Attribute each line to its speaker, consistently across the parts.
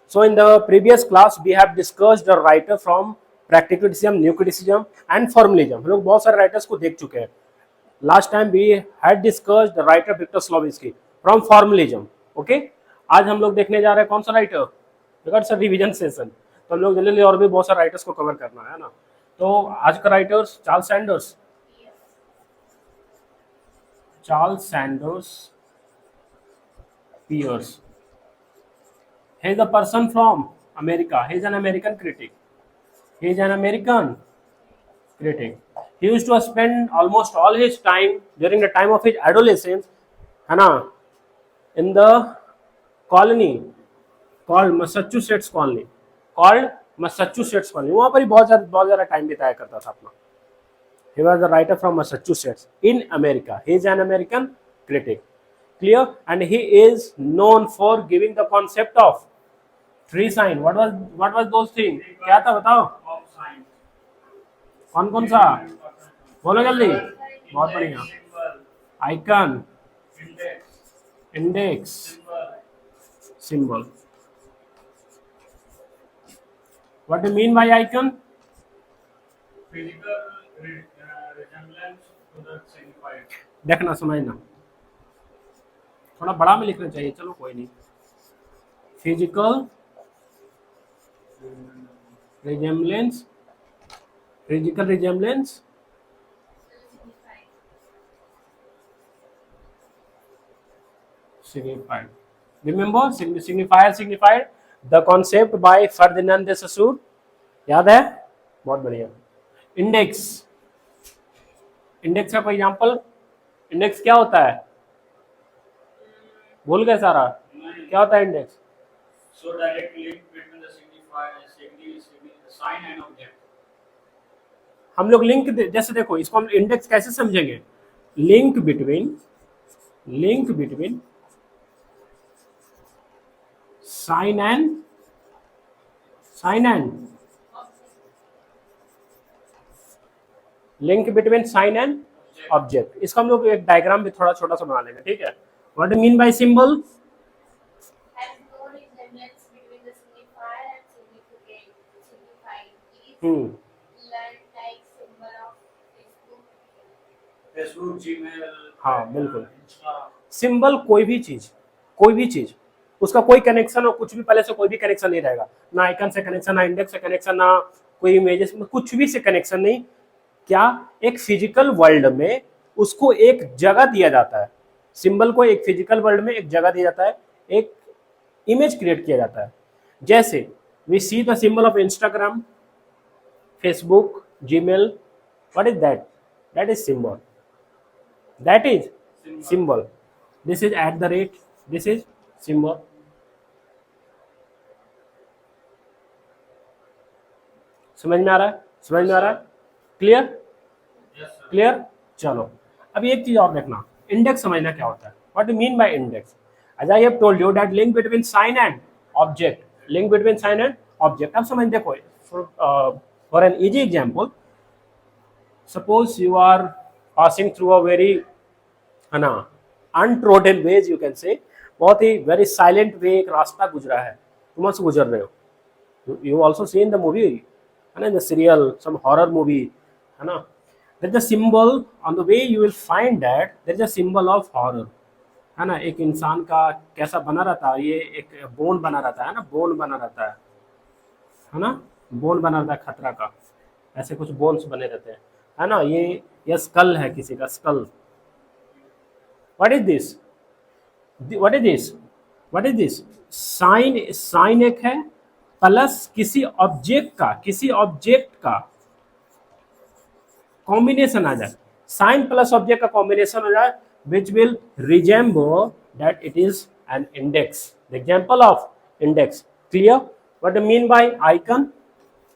Speaker 1: So in the previous class we have discussed the writer from practicalism, new criticism and formalism. हम लोग बहुत सारे writers को देख चुके हैं. Last time we had discussed the writer Victor Slavinsky from formalism. Okay? आज हम लोग देखने जा रहे हैं कौन सा writer. Because it's a revision session. तो हम लोग जल्दी और भी बहुत सारे राइटर्स को कवर करना है ना. तो आज का writers Charles Sanders Peirce. He is a person from America. He is an American critic. He is an American critic. He used to spend almost all his time during the time of his adolescence, है ना, in the colony called Massachusetts colony. वहाँ पर ही बहुत ज़्यादा time बिताया करता था अपना. He was a writer from Massachusetts in America. He is an American critic. Clear? And he is known for giving the concept of three sign. What was those things? क्या था बताओ? कौन सा? बोलो जल्दी. बहुत बढ़िया. Icon, index, symbol. What do you mean by icon?
Speaker 2: Physical resemblance to the signified.
Speaker 1: देखना समझना. थोड़ा बड़ा में लिखना चाहिए. चलो कोई नहीं. Physical resemblance signified. Remember signified the concept by Ferdinand de Saussure. याद है? बहुत बढ़िया. इंडेक्स का कोई एग्जांपल. इंडेक्स क्या होता है? भूल गए सारा. क्या होता है index?
Speaker 2: So direct link between the sign and object.
Speaker 1: हम लोग लिंक जैसे देखो इसको हम इंडेक्स कैसे समझेंगे. Link between sign and link between sign and object. इसका हम लोग एक डायग्राम भी थोड़ा छोटा सा बना लेंगे. ठीक है. What do mean by symbol?
Speaker 2: Facebook, Gmail.
Speaker 1: हाँ बिल्कुल. सिंबल कोई भी चीज उसका कोई कनेक्शन और कुछ भी पहले से कोई भी कनेक्शन नहीं रहेगा. ना आइकन से कनेक्शन, ना इंडेक्स से कनेक्शन, ना कोई इमेजेस में कुछ भी से कनेक्शन नहीं. क्या एक फिजिकल वर्ल्ड में उसको एक जगह दिया जाता है. सिंबल को एक फिजिकल वर्ल्ड में एक जगह दिया जाता है, एक इमेज क्रिएट किया जाता है. जैसे we see the symbol of Instagram, Facebook, Gmail. What is that? That is symbol. That is symbol. This is @ this is symbol. समझ में आ रहा है? क्लियर. चलो अभी एक चीज और देखना. इंडेक्स समझना क्या होता है. What do you mean by index? As I have told you that link between sign and object. अब समझ देखो. For an easy example, suppose you are passing through a very untrodden ways, you can say. बहुत ही very silent way एक रास्ता गुजरा है, तुम वहाँ से गुजर रहे हो. You also see in the movie, है ना, in the serial, some horror movie, है ना, there is a symbol on the way. You will find that there is a symbol of horror, है ना. एक इंसान का कैसा बना रहता है, ये एक बोन बना रहता है ना, बोन बना रहता है ना, बोन बना रहता है खतरा का. ऐसे कुछ बोन्स बने रहते हैं, है ना. ये स्कल है किसी का, skull. What is this? Sign एक है प्लस किसी ऑब्जेक्ट का कॉम्बिनेशन आ जाए. साइन प्लस ऑब्जेक्ट का कॉम्बिनेशन हो जाए, which will resemble that it is an index. The example of index. Clear? What do you mean by icon?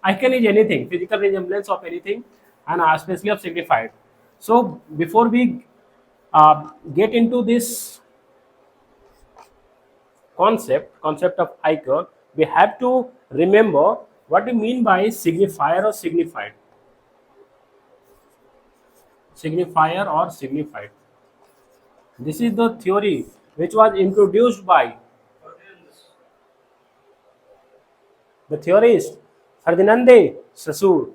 Speaker 1: Icon is anything, physical resemblance of anything, and especially of signified. So before we get into this concept of icon, we have to remember what we mean by signifier or signified. This is the theory which was introduced by the theorist Ferdinand Saussure.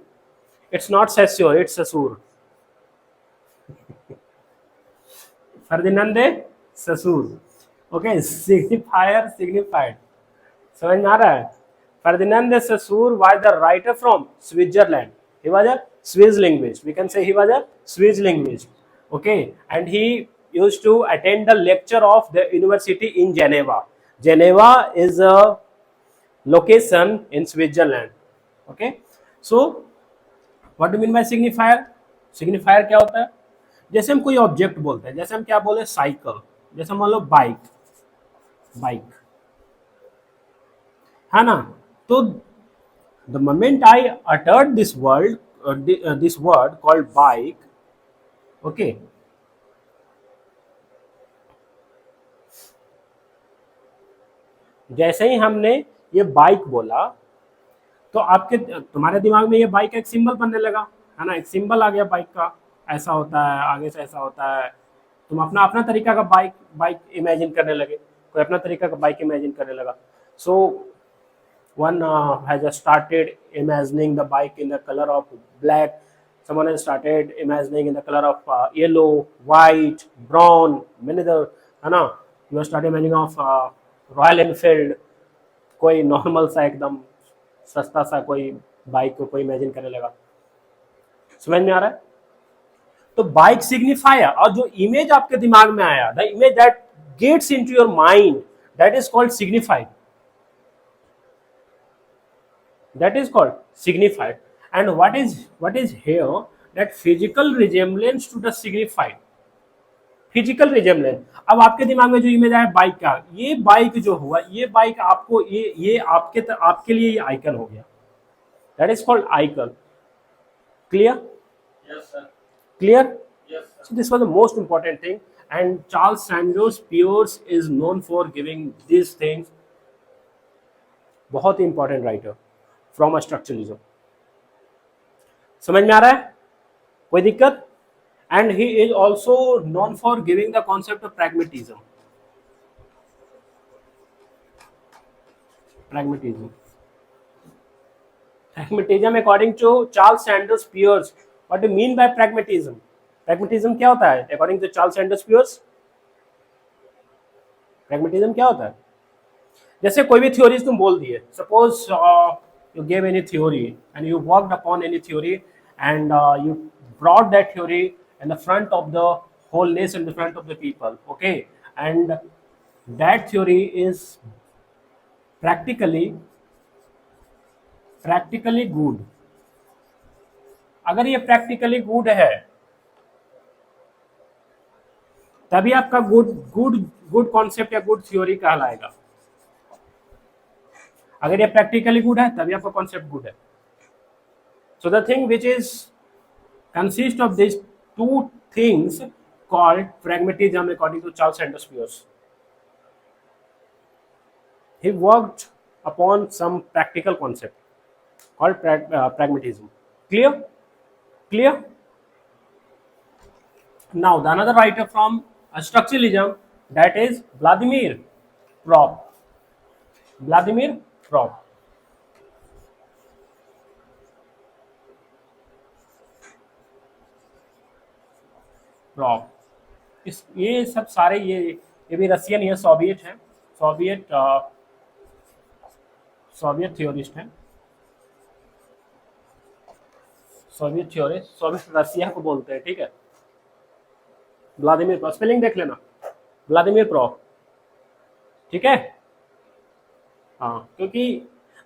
Speaker 1: It's not Saussure, it's Saussure. Ferdinand Saussure. Okay, signifier signified. समझ में आ रहा है? Ferdinand Saussure was the writer from Switzerland. He was a Swiss linguist. We can say he was a Swiss linguist. Okay, and he used to attend the lecture of the university in Geneva. Geneva is a location in Switzerland. Okay, so what do mean by signifier? Signifier क्या होता है? जैसे हम कोई object बोलते हैं, जैसे हम क्या बोले साइकिल, जैसे मान लो बाइक, बाइक है ना. तो the moment I uttered this word called bike, okay, जैसे ही हमने ये बाइक बोला तो आपके तुम्हारे दिमाग में ये बाइक एक सिंबल बनने लगा, है ना. एक सिंबल आ गया बाइक का, ऐसा होता है, आगे से ऐसा होता है. तुम अपना अपना तरीका का बाइक इमेजिन करने लगे, कोई अपना तरीका का बाइक इमेजिन करने लगा. So one has started imagining the bike in the colour of black, someone has started imagining in the color of yellow, white, brown, many the, है ना. you have started imagining of royal Enfield, कोई normal सा एकदम सस्ता सा कोई bike को कोई इमेजिन करने लगा. समझ में आ रहा है? तो बाइक सिग्निफायर, और जो इमेज आपके दिमाग में आया, the image that gets into your mind, that is called signified. That is called signified. And what is here, that physical resemblance to the signified. Physical resemblance. अब आपके दिमाग में जो इमेज आया बाइक का, ये बाइक जो हुआ, ये बाइक आपको ये आपके लिए ये आइकन हो गया. That is called icon. Clear?
Speaker 2: Yes, sir.
Speaker 1: Clear?
Speaker 2: Yes, sir.
Speaker 1: So this was the most important thing, and Charles Sanders Peirce is known for giving these things. बहुत ही इंपॉर्टेंट राइटर फ्रॉम स्ट्रक्चरलिज्म. समझ में आ रहा है? कोई दिक्कत? And he is also known for giving the concept of pragmatism. Pragmatism. Pragmatism according to Charles Sanders Peirce. What do you mean by pragmatism? Pragmatism क्या होता है according to Charles Sanders Peirce? Pragmatism क्या होता है? जैसे कोई भी theories तुम बोल दिए. Suppose you gave any theory and you worked upon any theory and you brought that theory in the front of the whole nation, in the front of the people, okay, and that theory is practically good. अगर ये practically good है तभी आपका good concept या good theory कहलाएगा. अगर ये practically good है तभी आपका concept good है. So the thing which is consist of these two things called pragmatism according to Charles Sanders Peirce. He worked upon some practical concept called pragmatism. Clear? Now the another writer from structuralism, that is Vladimir Propp. Vladimir Propp. ये सब सारे ये भी Russian है, Soviet है, Soviet theorist हैं. Soviet रसिया को बोलते हैं, ठीक है. व्लादिमीर प्रॉप, स्पेलिंग देख लेना, व्लादिमीर प्रॉप, ठीक है. हाँ, क्योंकि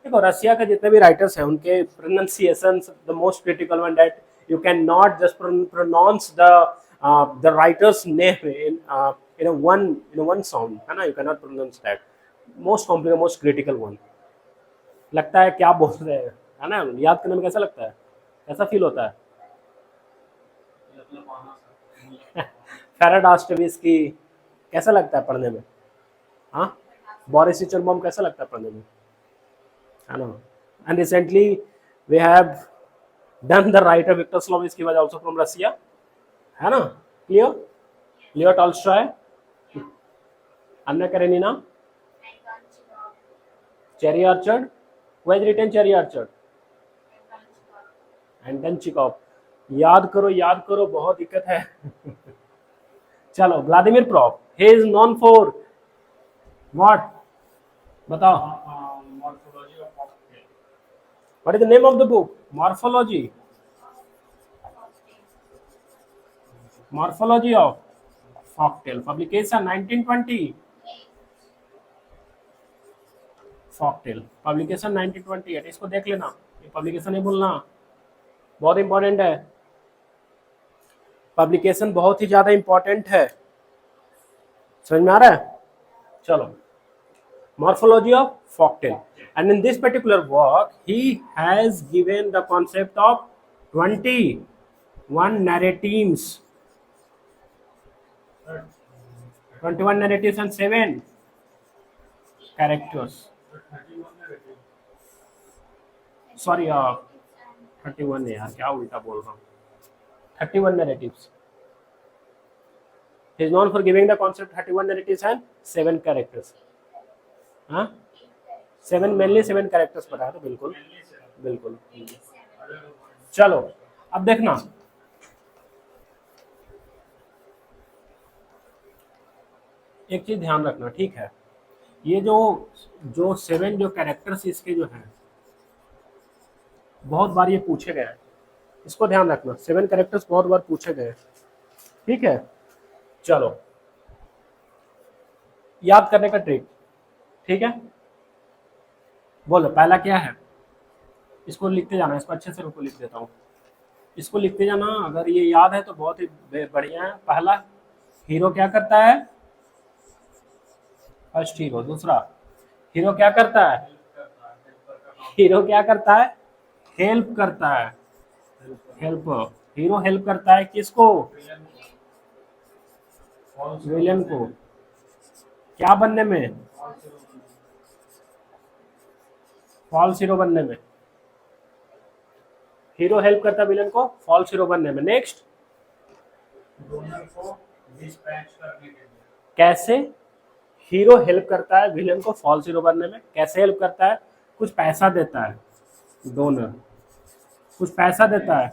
Speaker 1: देखो रसिया का जितने भी राइटर्स हैं उनके pronunciation, the most critical one that you can not just pronounce the writer's name in a one sound, है ना. You cannot pronounce that. Most complicated, most critical one. लगता है क्या बोल रहे हैं, है ना. याद करने में कैसा लगता है, कैसा फील होता है? फेराडास्टोव्स्की कैसा लगता है पढ़ने में? हाँ, बोरिस हिचनबॉम कैसा लगता है पढ़ने में, है ना. And recently we have done the writer Victor Shklovsky was also from Russia, है ना. Clear? Leo Tolstoy, Anna Karenina, Cherry Orchard, Who has written Cherry Orchard? Anton Chekhov. याद करो, बहुत दिक्कत है। चलो, Vladimir Propp, he is known for what? बताओ।
Speaker 2: Morphology of cocktail.
Speaker 1: What is the name of the book? Morphology of Cocktail. Publication 1920. Cocktail. Publication 1928. इसको देख लेना, ये पब्लिकेशन नहीं भूलना, बहुत इंपॉर्टेंट है। पब्लिकेशन बहुत ही ज्यादा इंपॉर्टेंट है, समझ में आ रहा है? चलो, morphology of cocktail, and in this particular work he has given the concept of 21 narratives, 21 narratives and 7 characters.
Speaker 2: 31 narrative.
Speaker 1: Sorry, 31 है यार, क्या उल्टा बोल रहा हूँ, 31 narratives. He is known for giving the concept 31 narratives and 7 characters. हाँ, 7 mainly 7 characters बताया था, बिल्कुल
Speaker 2: Mainly seven.
Speaker 1: बिल्कुल।
Speaker 2: Other ones.
Speaker 1: चलो, अब देखना, एक चीज ध्यान रखना, ठीक है? ये जो 7 जो कैरेक्टर्स इसके जो हैं, बहुत बार ये पूछे गए हैं, इसको ध्यान रखना, 7 कैरेक्टर्स बहुत बार पूछे गए हैं, ठीक है? चलो, याद करने का ट्रिक, ठीक है? बोलो, पहला क्या है? इसको लिखते जाना, इसको अच्छे से रुको, लिख देता हूँ, इसको लिखते जाना। अगर ये याद है तो बहुत ही बढ़िया है। पहला, हीरो क्या करता है? First hero. दूसरा, हीरो क्या करता है? हीरो क्या करता है? हेल्प करता है। हेल्प, हीरो हेल्प करता है किसको? विलेन को। क्या बनने में? फॉल्स हीरो बनने में। हीरो हेल्प करता है विलेन को फॉल्स हीरो बनने में। नेक्स्ट,
Speaker 2: डोनर को डिस्पैच करने के लिए।
Speaker 1: कैसे हीरो हेल्प करता है विलेन को फॉल्स हीरो बनने में? कैसे हेल्प करता है? कुछ पैसा देता है, डोनर कुछ पैसा देता है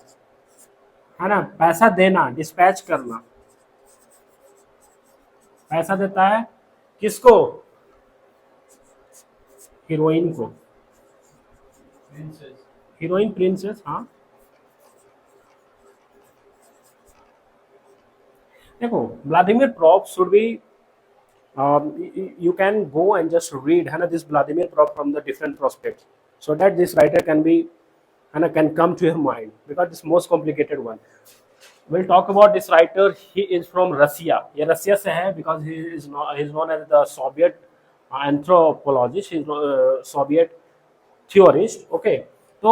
Speaker 1: ना? पैसा देना, डिस्पैच करना, पैसा देता है किसको? हीरोइन को।
Speaker 2: प्रिंसेस।
Speaker 1: हीरोइन, प्रिंसेस, हाँ। देखो, Vladimir prop should be, you can go and just read है ना this Vladimir Prop from the different prospects, so that this writer can be है ना, can come to your mind, because this most complicated one. We'll talk about this writer. He is from Russia. ये रसिया से है, because he is known as the Soviet anthropologist. He is Soviet theorist. Okay, तो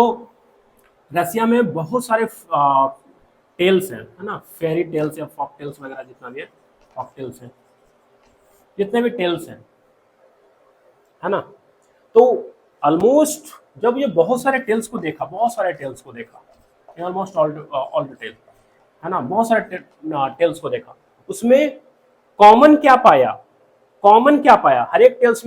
Speaker 1: रसिया में बहुत सारे tales हैं, है ना, फेरी टेल्स या फॉक टेल्स वगैरह, जितना भी है फॉक टेल्स हैं, जितने भी टेल्स हैं, है ना। तो ऑलमोस्ट जब ये बहुत सारे टेल्स को देखा, ऑलमोस्ट ऑल द टेल्स, है ना, बहुत सारे टेल्स को देखा, उसमें कॉमन क्या पाया? हर एक टेल्स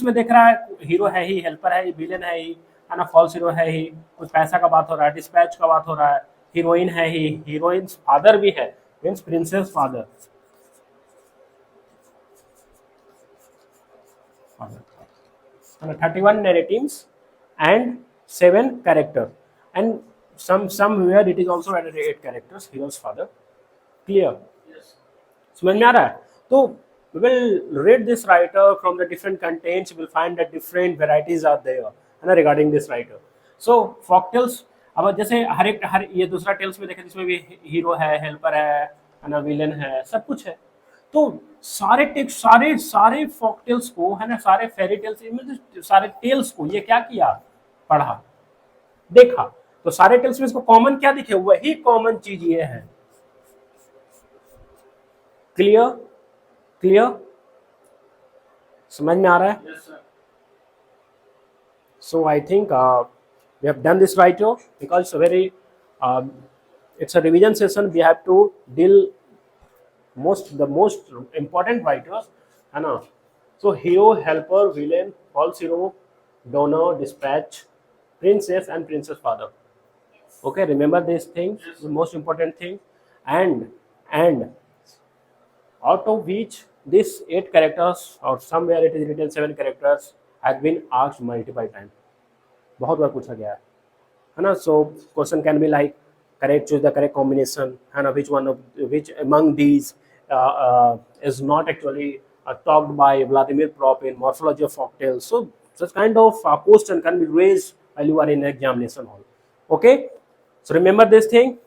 Speaker 1: में देख रहा है, हीरो है ही, हेल्पर है ही, विलेन है ही, है ना, फॉल्स हीरो है ही, कुछ पैसा का बात हो रहा है, डिस्पैच का बात हो रहा है, हीरोइन है ही, हीरोइन फादर भी है, means princess father, 31 narratives and 7 characters, and somewhere it is also added 8 characters, hero's father. Clear?
Speaker 2: Yes.
Speaker 1: समझ में आ रहा है? तो we will read this writer from the different contents. We will find that different varieties are there, है ना, regarding this writer. So folk tales, अब जैसे हर ये दूसरा टेल्स में देखें, जिसमें भी हीरो है, हेल्पर है ना, विलेन है, सब कुछ है। तो सारे फॉक टेल्स को, है ना, सारे फेरी टेल्स, सारे टेल्स को ये क्या किया? पढ़ा, देखा। तो सारे टेल्स में इसको कॉमन क्या दिखे? वही कॉमन चीज ये है। क्लियर? समझ में आ रहा है?
Speaker 2: Yes, sir.
Speaker 1: So I think we have done this right now, because it's a very it's a revision session. We have to deal the most important writers, है ना। So hero, helper, villain, false hero, donor, dispatch, princess and princess father. Okay, remember these things, the most important thing. And out of which these 8 characters or somewhere it is written 7 characters has been asked multiple times. बहुत बार पूछा गया है ना. So question can be like correct, choose the correct combination, है ना, which among these is not actually talked by Vladimir Prop in Morphology of Folktales. So such kind of question can be raised while you are in examination hall. Okay, so remember this thing.